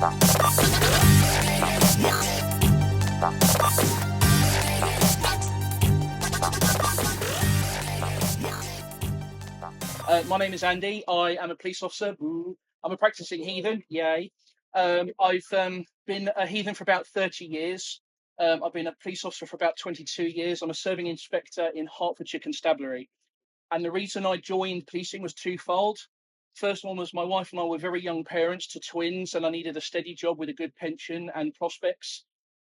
My name is Andy. I am a police officer. I'm a practicing heathen. Yay. I've been a heathen for about 30 years. I've been a police officer for about 22 years. I'm a serving inspector in Hertfordshire Constabulary. And the reason I joined policing was twofold. First one was my wife and I were very young parents to twins, and I needed a steady job with a good pension and prospects.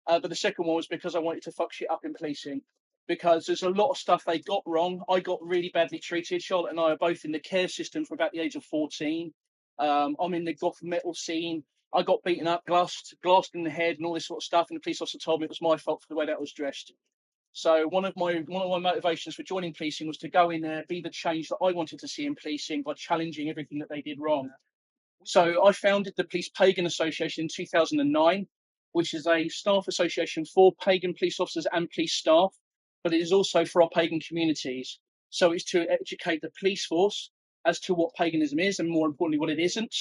But the second one was because I wanted to fuck shit up in policing, because there's a lot of stuff they got wrong. I got really badly treated. Charlotte and I are both in the care system from about the age of 14. I'm in the goth metal scene. I got beaten up, glassed in the head, and all this sort of stuff. And the police officer told me it was my fault for the way that was dressed. So one of my motivations for joining policing was to go in there, be the change that I wanted to see in policing by challenging everything that they did wrong. So I founded the Police Pagan Association in 2009, which is a staff association for pagan police officers and police staff, but it is also for our pagan communities. So it's to educate the police force as to what paganism is, and more importantly, what it isn't.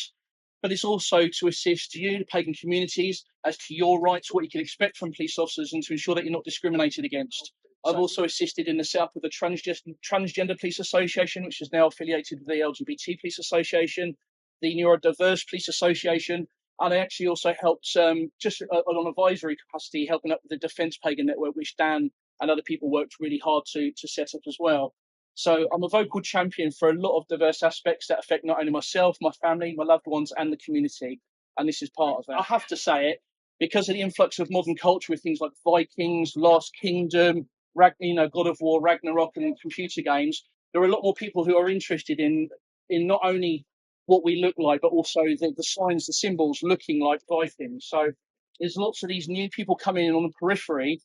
But it's also to assist you, the pagan communities, as to your rights, what you can expect from police officers, and to ensure that you're not discriminated against. I've also assisted in the setup of the Transgender Police Association, which is now affiliated with the LGBT Police Association, the Neurodiverse Police Association, and I actually also helped just on an advisory capacity, helping up with the Defence Pagan Network, which Dan and other people worked really hard to set up as well. So I'm a vocal champion for a lot of diverse aspects that affect not only myself, my family, my loved ones, and the community. And this is part of that. I have to say it, because of the influx of modern culture with things like Vikings, Last Kingdom, God of War, Ragnarok, and computer games, there are a lot more people who are interested in not only what we look like, but also the signs, the symbols looking like Vikings. So there's lots of these new people coming in on the periphery,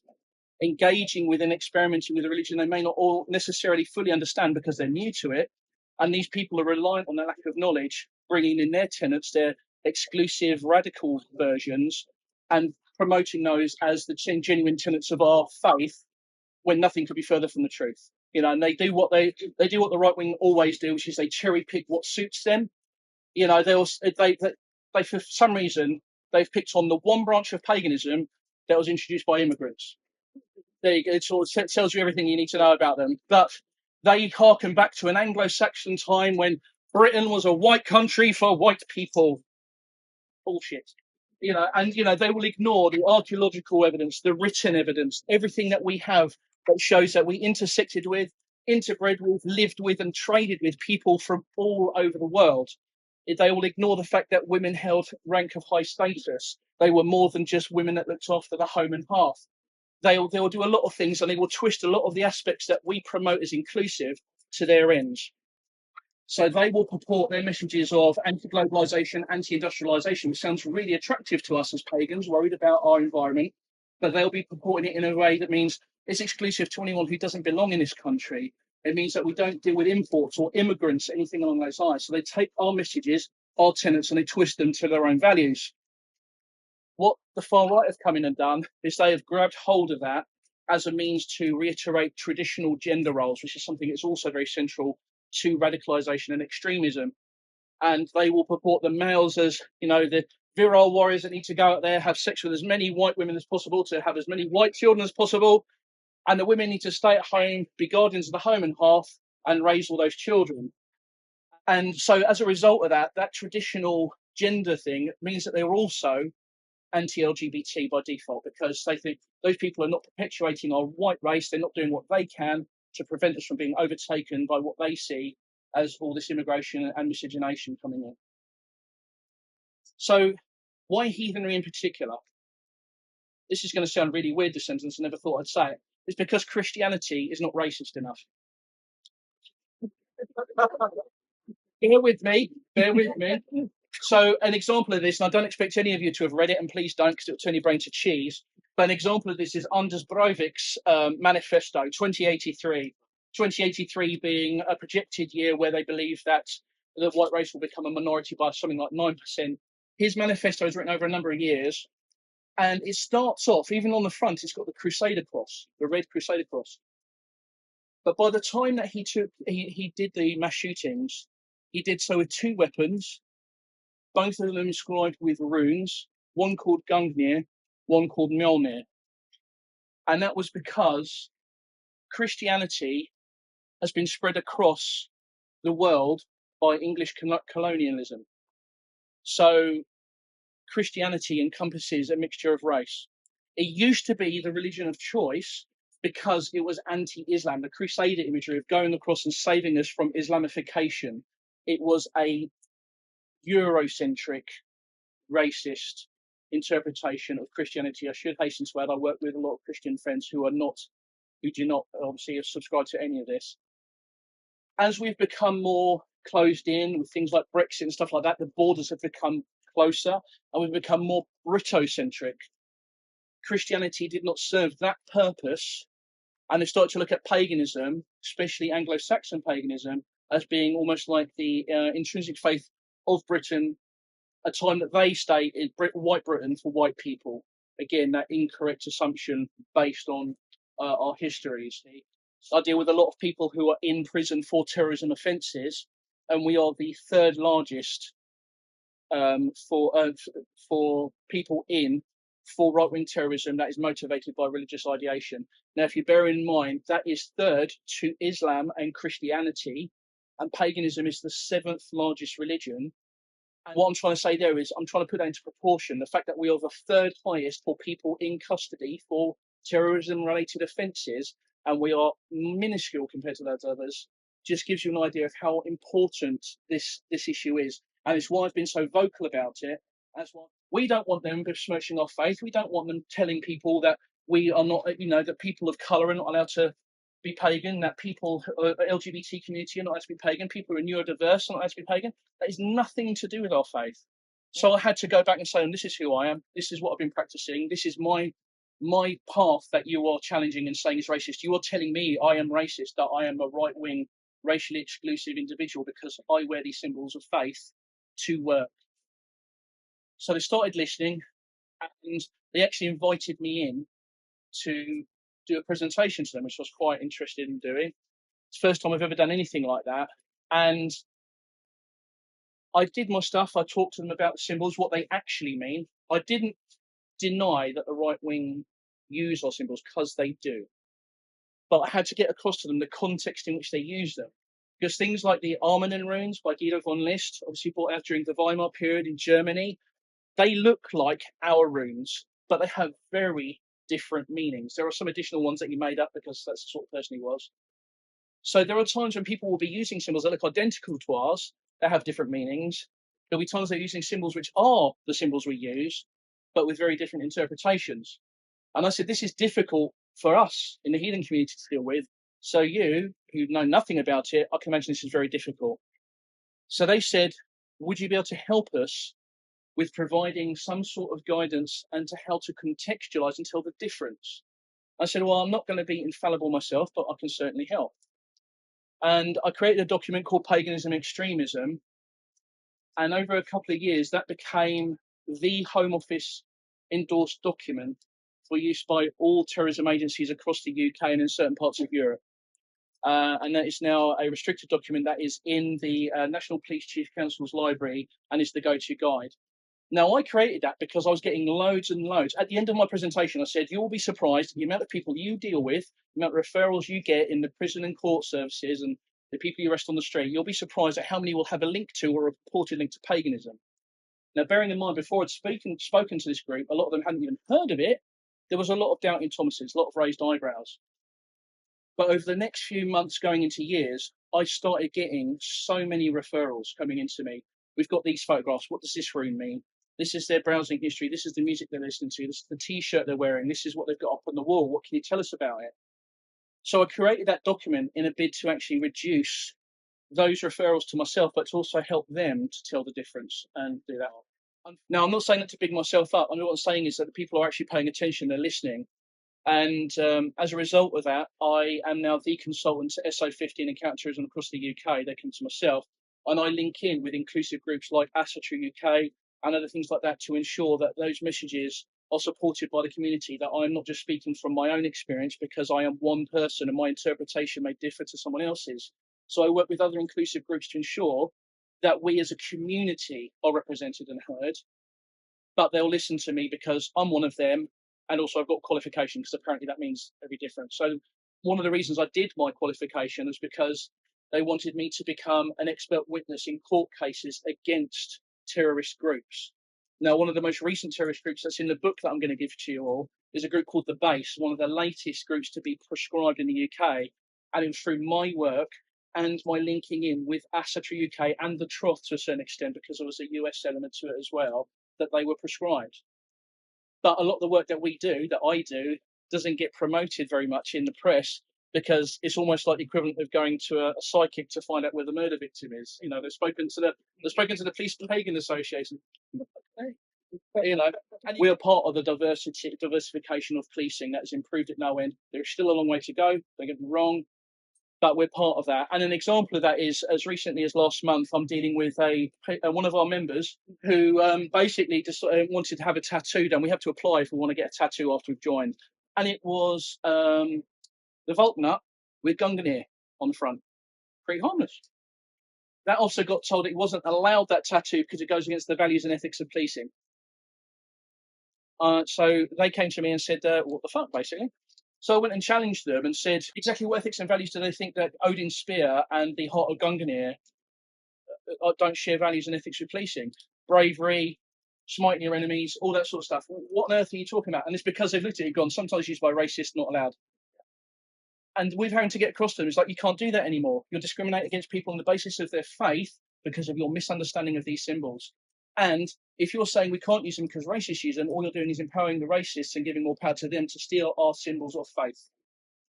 engaging with and experimenting with a religion they may not all necessarily fully understand because they're new to it. And these people are reliant on their lack of knowledge, bringing in their tenets, their exclusive radical versions, and promoting those as the genuine tenets of our faith, when nothing could be further from the truth. And they do what they do what the right wing always do, which is they cherry pick what suits them. They for some reason they've picked on the one branch of paganism that was introduced by immigrants. It sort of tells you everything you need to know about them. But they harken back to an Anglo-Saxon time when Britain was a white country for white people. Bullshit. They will ignore the archaeological evidence, the written evidence, everything that we have that shows that we intersected with, interbred with, lived with, and traded with people from all over the world. They will ignore the fact that women held rank of high status. They were more than just women that looked after the home and hearth. They'll do a lot of things, and they will twist a lot of the aspects that we promote as inclusive to their ends. So they will purport their messages of anti-globalization, anti-industrialization, which sounds really attractive to us as pagans, worried about our environment, but they'll be purporting it in a way that means it's exclusive to anyone who doesn't belong in this country. It means that we don't deal with imports or immigrants, anything along those lines. So they take our messages, our tenets, and they twist them to their own values. What the far right have come in and done is they have grabbed hold of that as a means to reiterate traditional gender roles, which is something that's also very central to radicalization and extremism. And they will purport the males as, the virile warriors that need to go out there, have sex with as many white women as possible, to have as many white children as possible. And the women need to stay at home, be guardians of the home and hearth, and raise all those children. And so as a result of that traditional gender thing means that they're also anti-LGBT by default, because they think those people are not perpetuating our white race. They're not doing what they can to prevent us from being overtaken by what they see as all this immigration and miscegenation coming in. So why heathenry in particular? This is going to sound really weird, this sentence. I never thought I'd say it. It's because Christianity is not racist enough. Bear with me. So an example of this, and I don't expect any of you to have read it, and please don't, because it'll turn your brain to cheese. But an example of this is Anders Breivik's manifesto, 2083. 2083 being a projected year where they believe that the white race will become a minority by something like 9%. His manifesto is written over a number of years, and it starts off, even on the front, it's got the Crusader cross, the red Crusader cross. But by the time that he did the mass shootings, he did so with two weapons, both of them inscribed with runes, one called Gungnir, one called Mjolnir. And that was because Christianity has been spread across the world by English colonialism. So Christianity encompasses a mixture of race. It used to be the religion of choice because it was anti-Islam, the Crusader imagery of going across and saving us from Islamification. It was a Eurocentric, racist interpretation of Christianity. I should hasten to add, I work with a lot of Christian friends who do not obviously subscribe to any of this. As we've become more closed in with things like Brexit and stuff like that, the borders have become closer and we've become more Britocentric. Christianity did not serve that purpose, and they started to look at paganism, especially Anglo-Saxon paganism, as being almost like the intrinsic faith of Britain, a time that they stated white Britain for white people. Again, that incorrect assumption based on our histories. I deal with a lot of people who are in prison for terrorism offences, and we are the third largest for people in for right-wing terrorism that is motivated by religious ideation. Now, if you bear in mind, that is third to Islam and Christianity, and paganism is the seventh largest religion. And what I'm trying to say there is I'm trying to put that into proportion. The fact that we are the third highest for people in custody for terrorism-related offences, and we are minuscule compared to those others, just gives you an idea of how important this issue is. And it's why I've been so vocal about it. That's why we don't want them besmirching our faith. We don't want them telling people that we are not, that people of colour are not allowed to be pagan, that people, LGBT community are not allowed to be pagan, people who are neurodiverse are not allowed to be pagan. That is nothing to do with our faith. So I had to go back and say, this is who I am. This is what I've been practicing. This is my path that you are challenging and saying is racist. You are telling me I am racist, that I am a right-wing, racially exclusive individual because I wear these symbols of faith to work. So they started listening, and they actually invited me in to do a presentation to them, which I was quite interested in doing. It's the first time I've ever done anything like that. And I did my stuff. I talked to them about the symbols, what they actually mean. I didn't deny that the right wing use our symbols because they do. But I had to get across to them the context in which they use them. Because things like the Armanen runes by Guido von List, obviously brought out during the Weimar period in Germany, they look like our runes, but they have very different meanings. There are some additional ones that he made up because that's the sort of person he was. So there are times when people will be using symbols that look identical to ours, that have different meanings. There'll be times they're using symbols which are the symbols we use, but with very different interpretations. And I said, this is difficult for us in the healing community to deal with. So you, who know nothing about it, I can imagine this is very difficult. So they said, would you be able to help us with providing some sort of guidance and to how to contextualize and tell the difference? I said, well, I'm not going to be infallible myself, but I can certainly help. And I created a document called Paganism, Extremism. And over a couple of years, that became the Home Office endorsed document for use by all terrorism agencies across the UK and in certain parts of Europe. And that is now a restricted document that is in the National Police Chief Council's library and is the go-to guide. Now, I created that because I was getting loads and loads. At the end of my presentation, I said, you'll be surprised at the amount of people you deal with, the amount of referrals you get in the prison and court services and the people you arrest on the street. You'll be surprised at how many will have a link to or a purported link to paganism. Now, bearing in mind, before I'd spoken to this group, a lot of them hadn't even heard of it. There was a lot of doubting Thomases, a lot of raised eyebrows. But over the next few months going into years, I started getting so many referrals coming into me. We've got these photographs. What does this rune mean? This is their browsing history. This is the music they're listening to. This is the T-shirt they're wearing. This is what they've got up on the wall. What can you tell us about it? So I created that document in a bid to actually reduce those referrals to myself, but to also help them to tell the difference and do that. Now, I'm not saying that to big myself up. I mean, what I'm saying is that the people are actually paying attention. They're listening. And as a result of that, I am now the consultant to SO15 and counterterrorism across the UK. They come to myself. And I link in with inclusive groups like Asatru UK and other things like that to ensure that those messages are supported by the community, that I'm not just speaking from my own experience because I am one person and my interpretation may differ to someone else's. So I work with other inclusive groups to ensure that we as a community are represented and heard. but they'll listen to me because I'm one of them, and also I've got qualification, because apparently that means every difference. So one of the reasons I did my qualification is because they wanted me to become an expert witness in court cases against terrorist groups. Now, one of the most recent terrorist groups that's in the book that I'm going to give to you all is a group called the Base, one of the latest groups to be prescribed in the UK. And it was through my work and my linking in with ASATRA UK and the Troth to a certain extent, because there was a US element to it as well, that they were prescribed. But a lot of the work that we do, that I do, doesn't get promoted very much in the press, because it's almost like the equivalent of going to a psychic to find out where the murder victim is. You know, they've spoken to the Police Pagan Association. You know, and we're part of the diversification of policing that has improved at no end. There's still a long way to go. Don't get me wrong, but we're part of that. And an example of that is, as recently as last month, I'm dealing with one of our members who basically just wanted to have a tattoo done. We have to apply if we want to get a tattoo after we've joined, and it was the Vulknut with Gunganir on the front. Pretty harmless. That officer got told it wasn't allowed, that tattoo, because it goes against the values and ethics of policing. So they came to me and said, what the fuck, basically. So I went and challenged them and said, exactly what ethics and values do they think that Odin's spear and the heart of Gunganir don't share values and ethics with policing? Bravery, smiting your enemies, all that sort of stuff. What on earth are you talking about? And it's because they've looked at it and gone, sometimes used by racists, not allowed. And we're having to get across to them, it's like, you can't do that anymore. You're discriminating against people on the basis of their faith because of your misunderstanding of these symbols. And if you're saying we can't use them because racists use them, all you're doing is empowering the racists and giving more power to them to steal our symbols of faith.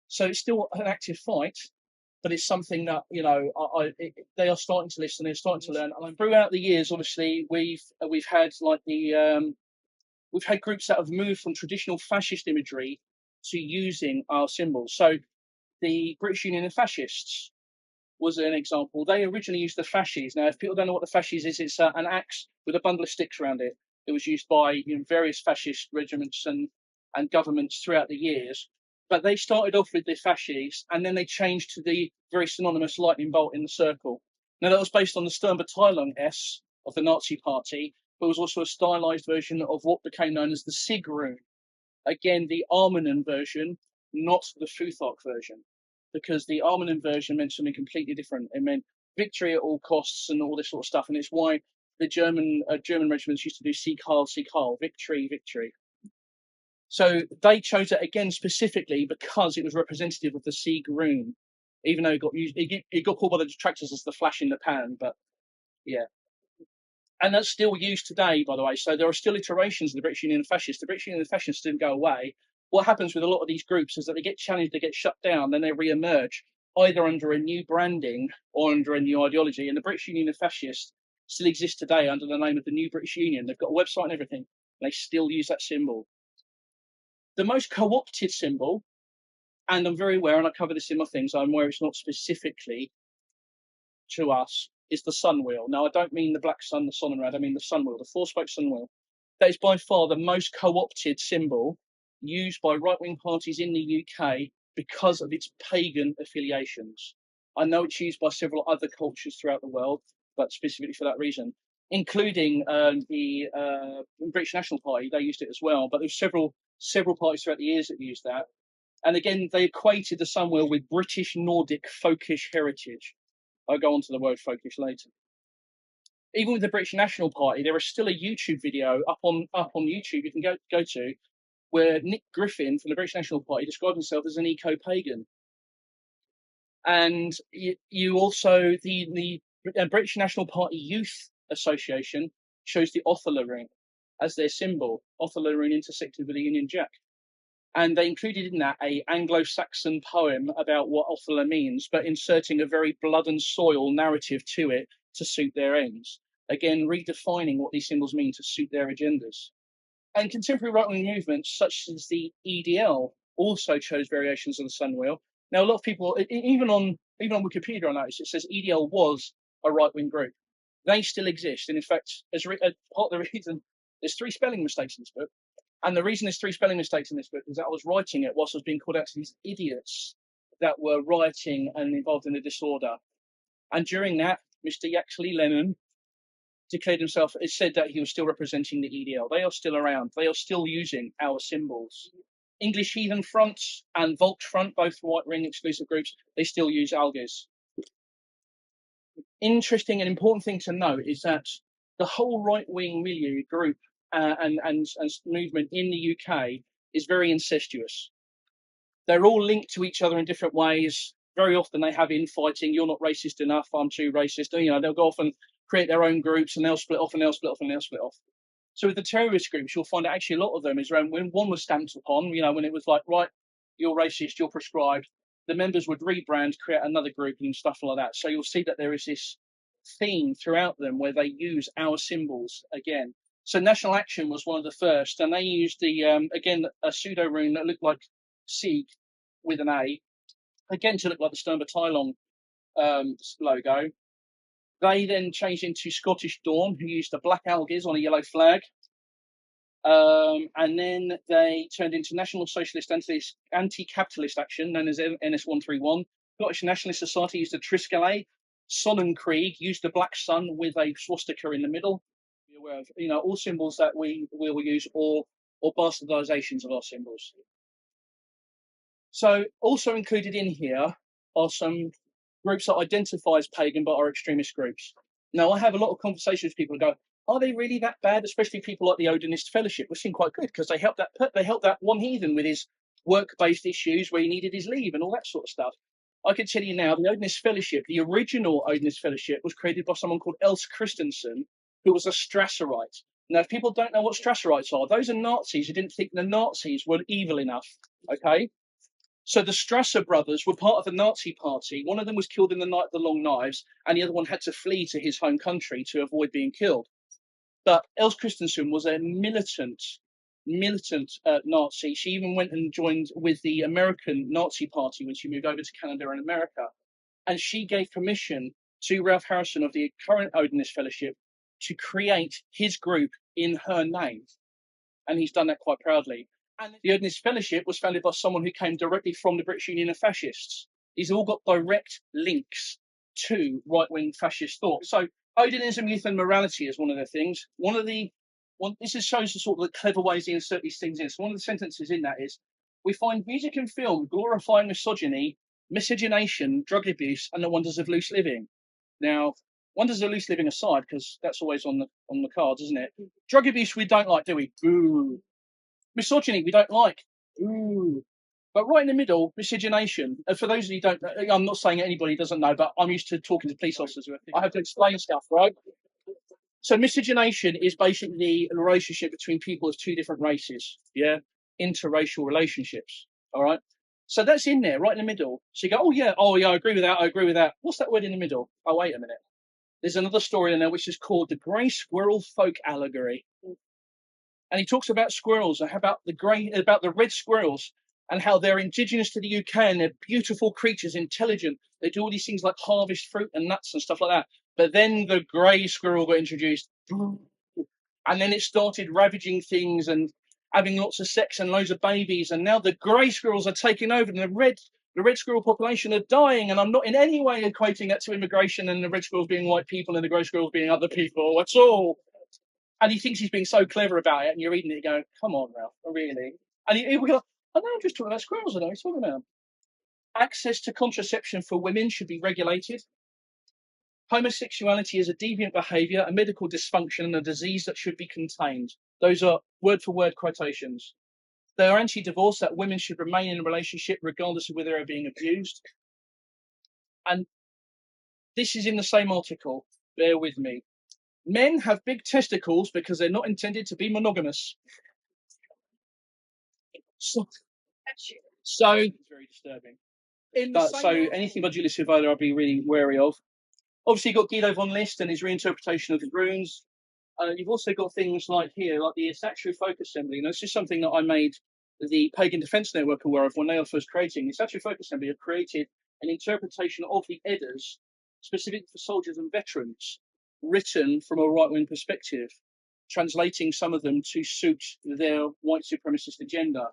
So it's still an active fight, but it's something that, you know, they are starting to listen, they're starting to learn. And throughout the years, obviously, we've had like we've had groups that have moved from traditional fascist imagery to using our symbols. So the British Union of Fascists was an example. They originally used the fasces. Now, if people don't know what the fasces is, it's an axe with a bundle of sticks around it. It was used by various fascist regiments and governments throughout the years. But they started off with the fasces, and then they changed to the very synonymous lightning bolt in the circle. Now, that was based on the Sturmabteilung S of the Nazi Party, but was also a stylized version of what became known as the Sig rune. Again, the Armanen version, not the Futhark version, because the Armanen version meant something completely different. It meant victory at all costs and all this sort of stuff, and it's why the German regiments used to do Sieg Heil, victory, victory. So they chose it again specifically because it was representative of the Sieg rune, even though it got called by the detractors as the flash in the pan. But yeah. And that's still used today, by the way. So there are still iterations of the British Union of Fascists. The British Union of Fascists didn't go away. What happens with a lot of these groups is that they get challenged, they get shut down, then they re-emerge, either under a new branding or under a new ideology. And the British Union of Fascists still exists today under the name of the New British Union. They've got a website and everything. And they still use that symbol. The most co-opted symbol, and I'm very aware, and I cover this in my things, I'm aware it's not specifically to us, is the sun wheel. Now, I don't mean the black sun, the Sonnenrad, I mean the sun wheel, the four-spoke sun wheel. That is by far the most co-opted symbol used by right-wing parties in the UK because of its pagan affiliations. I know it's used by several other cultures throughout the world, but specifically for that reason, including the British National Party. They used it as well, but there's several parties throughout the years that used that. And again, they equated the sun wheel with British Nordic folkish heritage. I'll go on to the word folkish later. Even with the British National Party, there is still a YouTube video up on YouTube you can go to, where Nick Griffin from the British National Party described himself as an eco-pagan. And you also, the British National Party Youth Association chose the Othala ring as their symbol. Othala rune intersected with the Union Jack. And they included in that a Anglo-Saxon poem about what Othala means, but inserting a very blood and soil narrative to it to suit their ends. Again, redefining what these symbols mean to suit their agendas. And contemporary right-wing movements, such as the EDL, also chose variations of the sun wheel. Now, a lot of people, even on Wikipedia, I noticed it says EDL was a right-wing group. They still exist, and in fact, as part of the reason, there's 3 spelling mistakes in this book. And the reason there's 3 spelling mistakes in this book is that I was writing it whilst I was being called out to these idiots that were rioting and involved in a disorder. And during that, Mr. Yaxley Lennon declared himself. It said that he was still representing the EDL. They are still around. They are still using our symbols. English Heathen Front and Volk Front, both right-wing exclusive groups, they still use algis. Interesting and important thing to note is that the whole right-wing milieu group and movement in the UK is very incestuous. They're all linked to each other in different ways. Very often they have infighting. You're not racist enough. I'm too racist. They'll go off and create their own groups, and they'll split off, and they'll split off, and they'll split off. So with the terrorist groups, you'll find that actually a lot of them is around when one was stamped upon, when it was like, right, you're racist, you're prescribed, the members would rebrand, create another group and stuff like that. So you'll see that there is this theme throughout them where they use our symbols again. So National Action was one of the first, and they used again, a pseudo rune that looked like Sieg with an A, again to look like the Stern Battalion logo. They then changed into Scottish Dawn, who used the black algis on a yellow flag. And then they turned into National Socialist Anti-Capitalist Action, known as NS131. Scottish Nationalist Society used the Triskele. Sonnenkrieg used the black sun with a swastika in the middle. Be aware of, all symbols that we will use or bastardizations of our symbols. So also included in here are some groups that identify as pagan but are extremist groups. Now, I have a lot of conversations with people who go, are they really that bad? Especially people like the Odinist Fellowship, which seem quite good because they helped that one heathen with his work-based issues where he needed his leave and all that sort of stuff. I can tell you now, the Odinist Fellowship, the original Odinist Fellowship, was created by someone called Else Christensen, who was a Strasserite. Now, if people don't know what Strasserites are, those are Nazis who didn't think the Nazis were evil enough, okay? So the Strasser brothers were part of the Nazi party. One of them was killed in the Night of the Long Knives, and the other one had to flee to his home country to avoid being killed. But Else Christensen was a militant Nazi. She even went and joined with the American Nazi Party when she moved over to Canada and America. And she gave permission to Ralph Harrison of the current Odinist Fellowship to create his group in her name. And he's done that quite proudly. And the Odinist Fellowship was founded by someone who came directly from the British Union of Fascists. These all got direct links to right-wing fascist thought. So Odinism, youth, and morality is one of the things. This just shows the sort of the clever ways they insert these things in. So one of the sentences in that is, we find music and film glorifying misogyny, miscegenation, drug abuse, and the wonders of loose living. Now, wonders of loose living aside, because that's always on the cards, isn't it? Drug abuse we don't like, do we? Boo. Misogyny we don't like. Ooh. But right in the middle, miscegenation. For those of you who don't know, I'm not saying anybody doesn't know, but I'm used to talking to police officers. I have to explain stuff, right? So miscegenation is basically a relationship between people of two different races, yeah? Interracial relationships, all right? So that's in there, right in the middle. So you go, oh yeah, I agree with that. What's that word in the middle? Oh, wait a minute. There's another story in there which is called the Grey Squirrel Folk Allegory. And he talks about squirrels and about the red squirrels and how they're indigenous to the UK and they're beautiful creatures, intelligent. They do all these things like harvest fruit and nuts and stuff like that. But then the grey squirrel got introduced, and then it started ravaging things and having lots of sex and loads of babies. And now the grey squirrels are taking over, and the red squirrel population are dying. And I'm not in any way equating that to immigration and the red squirrels being white people and the grey squirrels being other people at all. And he thinks he's being so clever about it, and you're reading it going, come on, Ralph, really? And he goes, I know, I'm just talking about squirrels, I know what he's talking about. Access to contraception for women should be regulated. Homosexuality is a deviant behaviour, a medical dysfunction, and a disease that should be contained. Those are word-for-word quotations. They are anti-divorce, that women should remain in a relationship regardless of whether they're being abused. And this is in the same article. Bear with me. Men have big testicles because they're not intended to be monogamous. So it's very disturbing. So anything by Julius Evola I'll be really wary of. Obviously, you've got Guido von List and his reinterpretation of the runes. You've also got things like here, like the Statuary Folk Assembly. And this is something that I made the Pagan Defence Network aware of when they were first creating. The Statuary Folk Assembly have created an interpretation of the Eddas specific for soldiers and veterans, written from a right-wing perspective, translating some of them to suit their white supremacist agenda.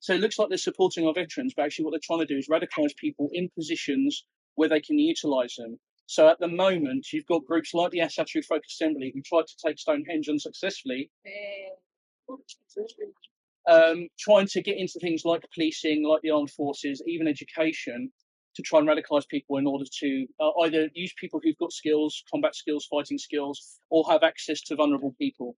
So it looks like they're supporting our veterans, but actually what they're trying to do is radicalise people in positions where they can utilise them. So at the moment, you've got groups like the Asatru Folk Assembly who tried to take Stonehenge unsuccessfully, trying to get into things like policing, like the armed forces, even education, to try and radicalise people in order to either use people who've got skills, combat skills, fighting skills, or have access to vulnerable people.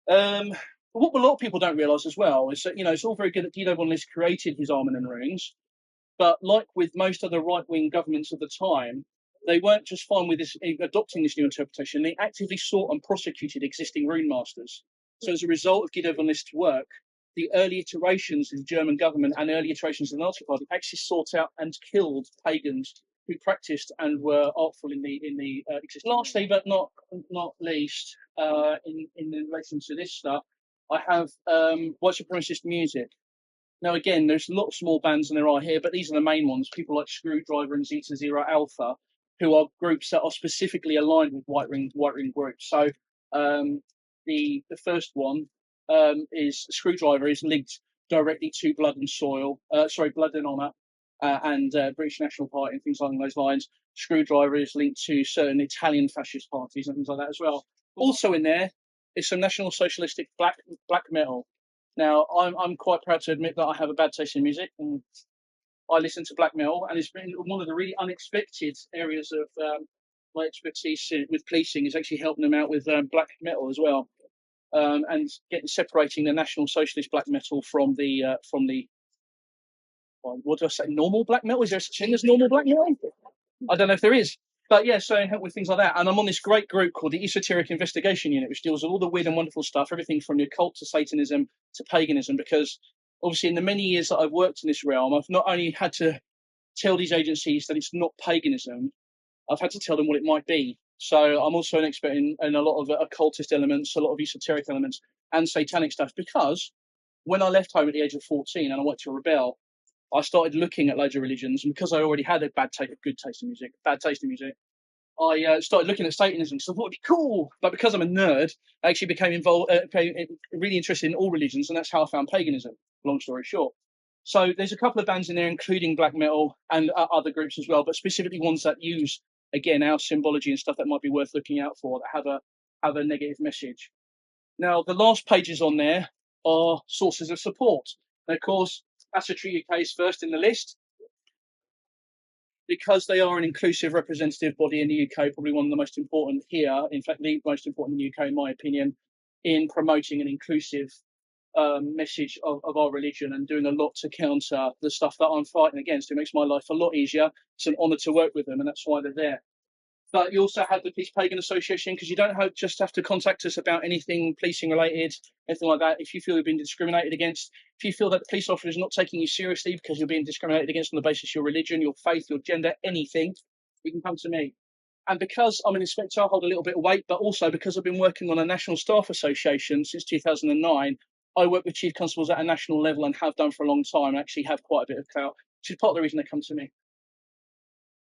What a lot of people don't realise as well is that, it's all very good that Guido von List created his Armen and Runes, but like with most other right-wing governments of the time, they weren't just fine with this, adopting this new interpretation. They actively sought and prosecuted existing rune masters. So as a result of Guido von List's work, the early iterations of the German government and early iterations of the Nazi Party actually sought out and killed pagans who practiced and were artful in the existing. Lastly, but not least, in relation to this stuff, I have white supremacist music. Now, again, there's a lot of small bands than there are here, but these are the main ones. People like Screwdriver and Zeta Zero Alpha, who are groups that are specifically aligned with White Ring groups. So the first one is Screwdriver is linked directly to Blood and Soil, Blood and Honour, and British National Party and things along those lines. Screwdriver is linked to certain Italian fascist parties and things like that as well. Also in there is some National Socialistic black metal. Now, I'm quite proud to admit that I have a bad taste in music, and I listen to black metal, and it's been one of the really unexpected areas of my expertise with policing is actually helping them out with black metal as well, and separating the National Socialist black metal from the what do I say, normal black metal? Is there such thing as normal black metal? I don't know if there is. But yeah, so help with things like that. And I'm on this great group called the Esoteric Investigation Unit, which deals with all the weird and wonderful stuff, everything from the occult to Satanism to paganism, because obviously in the many years that I've worked in this realm, I've not only had to tell these agencies that it's not paganism, I've had to tell them what it might be. So I'm also an expert in a lot of occultist elements, a lot of esoteric elements, and satanic stuff, because when I left home at the age of 14 and I went to rebel, I started looking at loads of religions, and because I already had a bad taste in music, I started looking at Satanism because I thought it'd be cool. But because I'm a nerd, I actually became really interested in all religions, and that's how I found paganism. Long story short. So there's a couple of bands in there, including black metal and other groups as well, but specifically ones that use, again, our symbology and stuff that might be worth looking out for, that have a negative message. Now, the last pages on there are sources of support. And of course, Asatru UK is first in the list because they are an inclusive representative body in the UK, probably one of the most important here, in fact, the most important in the UK, in my opinion, in promoting an inclusive message of our religion and doing a lot to counter the stuff that I'm fighting against. It makes my life a lot easier. It's an honour to work with them, and that's why they're there. But you also have the Police Pagan Association, because you don't just have to contact us about anything policing related, anything like that. If you feel you've been discriminated against, if you feel that the police officer is not taking you seriously because you're being discriminated against on the basis of your religion, your faith, your gender, anything, you can come to me. And because I'm an inspector, I hold a little bit of weight, but also because I've been working on a National Staff Association since 2009, I work with chief constables at a national level and have done for a long time, and actually have quite a bit of clout, which is part of the reason they come to me.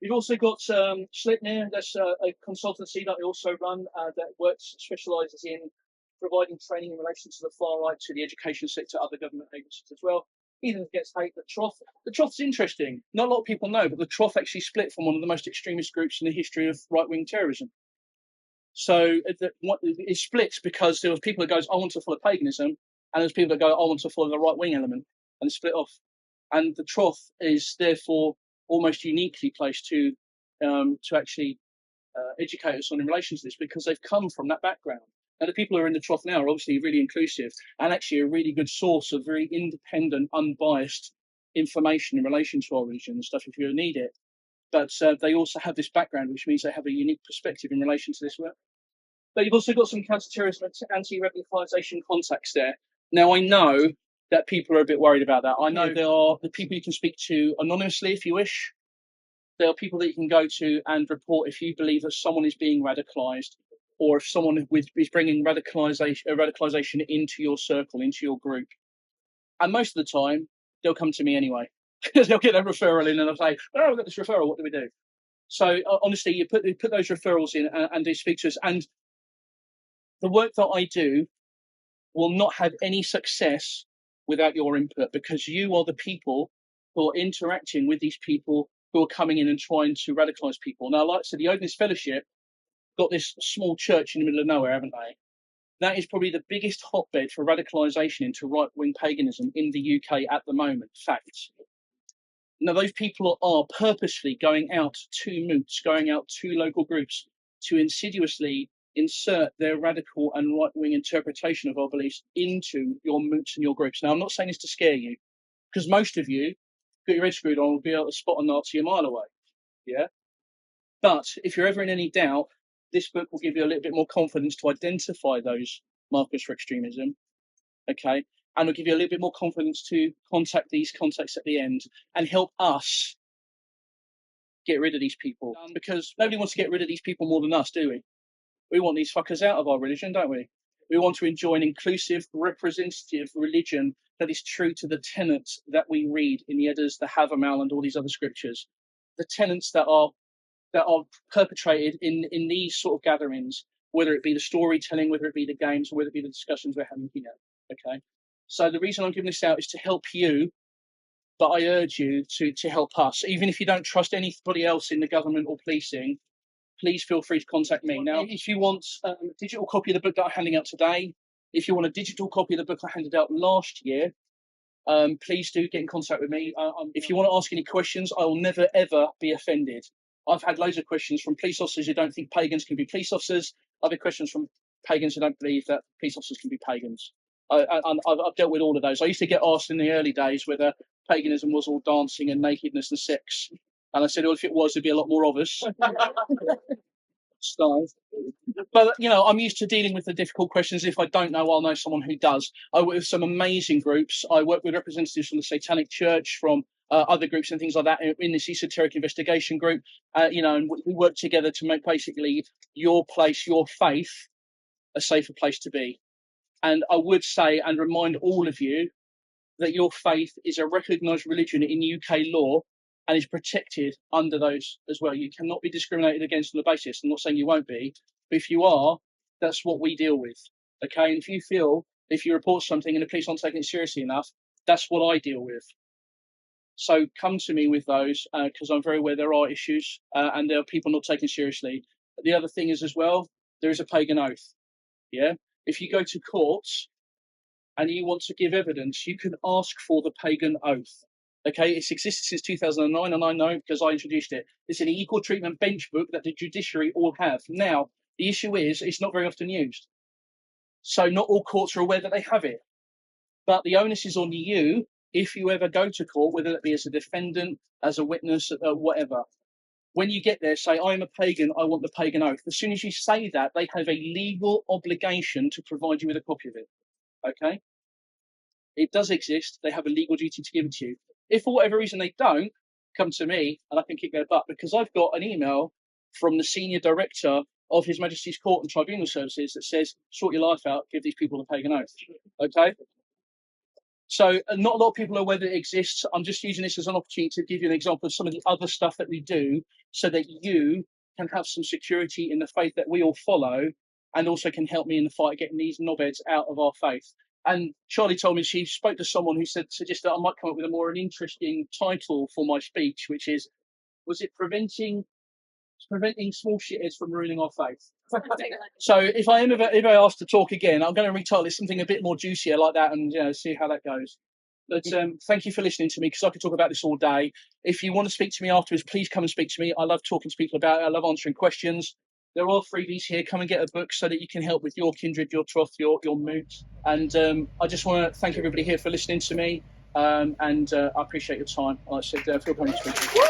We've also got Slipnir. That's a consultancy that I also run that specialises in providing training in relation to the far right, to the education sector, other government agencies as well. Even gets hate the Troth. The Troth's interesting. Not a lot of people know, but the Troth actually split from one of the most extremist groups in the history of right-wing terrorism. So it splits because there was people that goes, I want to follow paganism, and there's people that go, I want to follow the right-wing element, and it's split off. And the Troth is therefore almost uniquely placed to actually educate us on in relation to this, because they've come from that background. Now, the people who are in the Troth now are obviously really inclusive and actually a really good source of very independent, unbiased information in relation to our religion and stuff if you need it. But they also have this background, which means they have a unique perspective in relation to this work. But you've also got some counter-terrorism, anti-radicalisation contacts there. Now, I know that people are a bit worried about that. I know there are the people you can speak to anonymously if you wish. There are people that you can go to and report if you believe that someone is being radicalised, or if someone is bringing radicalisation into your circle, into your group. And most of the time, they'll come to me anyway. They'll get a referral in and they'll say, oh, we've got this referral, what do we do? So honestly, you put those referrals in and they speak to us. And the work that I do will not have any success without your input, because you are the people who are interacting with these people who are coming in and trying to radicalise people. Now, like I said, the Odinist Fellowship got this small church in the middle of nowhere, haven't they? That is probably the biggest hotbed for radicalisation into right-wing paganism in the UK at the moment. Facts. Now, those people are purposely going out to moots, going out to local groups to insidiously insert their radical and right-wing interpretation of our beliefs into your moots and your groups. Now, I'm not saying this to scare you, because most of you, got your head screwed on, will be able to spot a Nazi a mile away. Yeah? But if you're ever in any doubt, this book will give you a little bit more confidence to identify those markers for extremism. Okay? And it'll give you a little bit more confidence to contact these contacts at the end and help us get rid of these people. Because nobody wants to get rid of these people more than us, do we? We want these fuckers out of our religion, don't we? We want to enjoy an inclusive, representative religion that is true to the tenets that we read in the Eddas, the Havamal, and all these other scriptures. The tenets that are perpetrated in these sort of gatherings, whether it be the storytelling, whether it be the games, or whether it be the discussions we're having here. Okay. So the reason I'm giving this out is to help you, but I urge you to help us. Even if you don't trust anybody else in the government or policing, please feel free to contact me. Now, if you want a digital copy of the book that I'm handing out today, if you want a digital copy of the book I handed out last year, please do get in contact with me. If you want to ask any questions, I will never, ever be offended. I've had loads of questions from police officers who don't think pagans can be police officers. I've had questions from pagans who don't believe that police officers can be pagans. I've dealt with all of those. I used to get asked in the early days whether paganism was all dancing and nakedness and sex. And I said, well, if it was, there'd be a lot more of us. But, you know, I'm used to dealing with the difficult questions. If I don't know, I'll know someone who does. I work with some amazing groups. I work with representatives from the Satanic Church, from other groups and things like that in this esoteric investigation group. You know, and we work together to make basically your place, your faith, a safer place to be. And I would say and remind all of you that your faith is a recognised religion in UK law and is protected under those as well. You cannot be discriminated against on the basis. I'm not saying you won't be, but if you are, that's what we deal with. Okay, and if you feel, if you report something and the police aren't taking it seriously enough, that's what I deal with. So come to me with those, because I'm very aware there are issues and there are people not taken seriously. The other thing is as well, there is a pagan oath. Yeah, if you go to courts and you want to give evidence, you can ask for the pagan oath. Okay, it's existed since 2009, and I know because I introduced it. It's an equal treatment bench book that the judiciary all have. Now, the issue is it's not very often used. So not all courts are aware that they have it. But the onus is on you if you ever go to court, whether it be as a defendant, as a witness, whatever. When you get there, say, I'm a pagan, I want the pagan oath. As soon as you say that, they have a legal obligation to provide you with a copy of it. Okay? It does exist. They have a legal duty to give it to you. If for whatever reason they don't, come to me and I can kick their butt, because I've got an email from the senior director of His Majesty's Court and Tribunal Services that says, sort your life out, give these people the pagan oath. Okay? So not a lot of people are aware that it exists. I'm just using this as an opportunity to give you an example of some of the other stuff that we do so that you can have some security in the faith that we all follow, and also can help me in the fight getting these knobheads out of our faith. And Charlie told me she spoke to someone who suggested that I might come up with an interesting title for my speech, which is, was it preventing small shitheads from ruining our faith? So if I asked to talk again, I'm going to retitle it something a bit more juicier like that, and see how that goes. But thank you for listening to me, because I could talk about this all day. If you want to speak to me afterwards, please come and speak to me. I love talking to people about it. I love answering questions. There are freebies here. Come and get a book so that you can help with your kindred, your troth, your moot. And I just want to thank everybody here for listening to me. And I appreciate your time. Like I said, feel free to speak to me.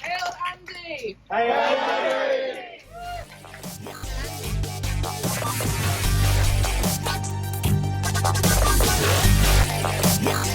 Hail Andy! Hail Andy! Yeah.